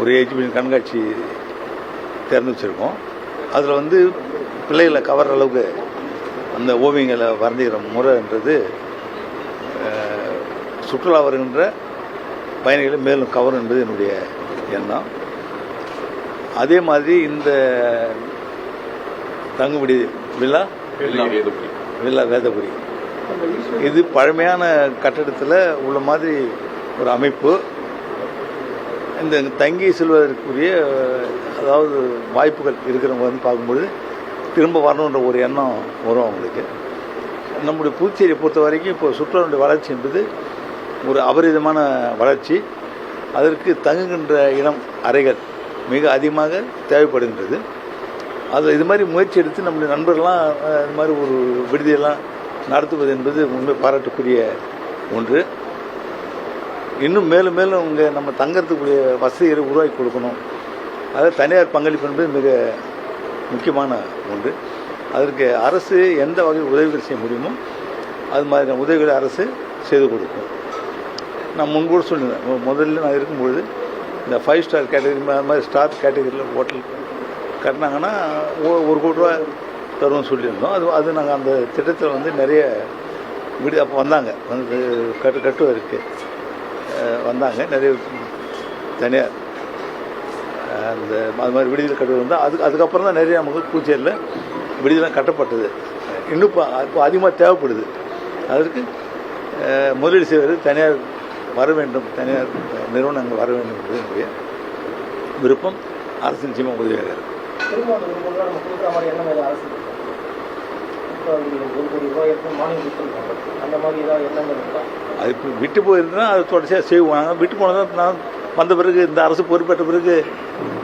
ஒரு எக்ஸிபிஷன் கண்காட்சி திறந்து வச்சுருக்கோம். அதில் வந்து பிள்ளைகளை கவர்ற அளவுக்கு அந்த ஓவியங்களை வரைஞ்சிக்கிற முறைன்றது சுற்றுலா வருகின்ற பயணிகளை மேலும் கவரும் என்பது என்னுடைய எண்ணம். அதே மாதிரி இந்த தங்குபடி வில்லா வேதபுரி இது பழமையான கட்டடத்தில் உள்ள மாதிரி ஒரு அமைப்பு. இந்த தங்கி செல்வதற்குரிய அதாவது வாய்ப்புகள் இருக்கிறவங்க வந்து பார்க்கும்போது திரும்ப வரணுன்ற ஒரு எண்ணம் வரும் அவங்களுக்கு. நம்முடைய புதுச்சேரியை பொறுத்த வரைக்கும் இப்போ சுற்றுலாவுடைய வளர்ச்சி என்பது ஒரு அபரிதமான வளர்ச்சி. அதற்கு தங்குகின்ற இடம் அறைகள் மிக அதிகமாக தேவைப்படுகின்றது. அது இது மாதிரி முயற்சி எடுத்து நம்முடைய நண்பர்கள்லாம் இது மாதிரி ஒரு விடுதியெல்லாம் நடத்துவது என்பது உண்மை பாராட்டக்கூடிய ஒன்று. இன்னும் மேலும் மேலும் இங்கே நம்ம தங்கறதுக்குரிய வசதிகளை உருவாக்கி கொடுக்கணும். அதாவது தனியார் பங்களிப்பு என்பது மிக முக்கியமான ஒன்று. அதற்கு அரசு எந்த வகையில் உதவிகள் செய்ய முடியுமோ அது மாதிரியான உதவிகளை அரசு செய்து கொடுக்கும். நான் முன்போடு சொல்லியிருந்தேன், முதல்ல நான் இருக்கும்பொழுது இந்த 5 ஸ்டார் கேட்டகரி அது மாதிரி ஸ்டார் கேட்டகரியில் ஹோட்டல் கட்டினாங்கன்னா 1 கோடி ரூபா தருவோம்னு சொல்லியிருந்தோம். அது நாங்கள் அந்த திட்டத்தில் வந்து நிறைய வீடு அப்போ வந்தாங்க, வந்து கட்டுவதற்கு வந்தாங்க நிறைய தனியார் அந்த அது மாதிரி விடுதலை கட்டுவது வந்தால் அதுக்கப்புறம் தான் நிறைய நமக்கு பூச்சேரியில் விடுதலாம் கட்டப்பட்டது. இன்னும் இப்போ அதிகமாக தேவைப்படுது. அதற்கு முதலீடு செய்வது தனியார் வர வேண்டும், தனியார் நிறுவனங்கள் வர வேண்டும் என்பது என்னுடைய விருப்பம். அரசு நிச்சயமாக உதவியாக இருக்கும். அது இப்போ விட்டு போயிருந்தா அது தொடர்ச்சியாக செய்வாங்க. விட்டு போனதான் நான் வந்த பிறகு இந்த அரசு பொறுப்பேற்ற பிறகு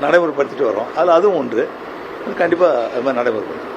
நடைமுறைப்படுத்திட்டு வரோம். அதுவும் ஒன்று கண்டிப்பாக அது மாதிரி நடைமுறைப்படுத்தும்.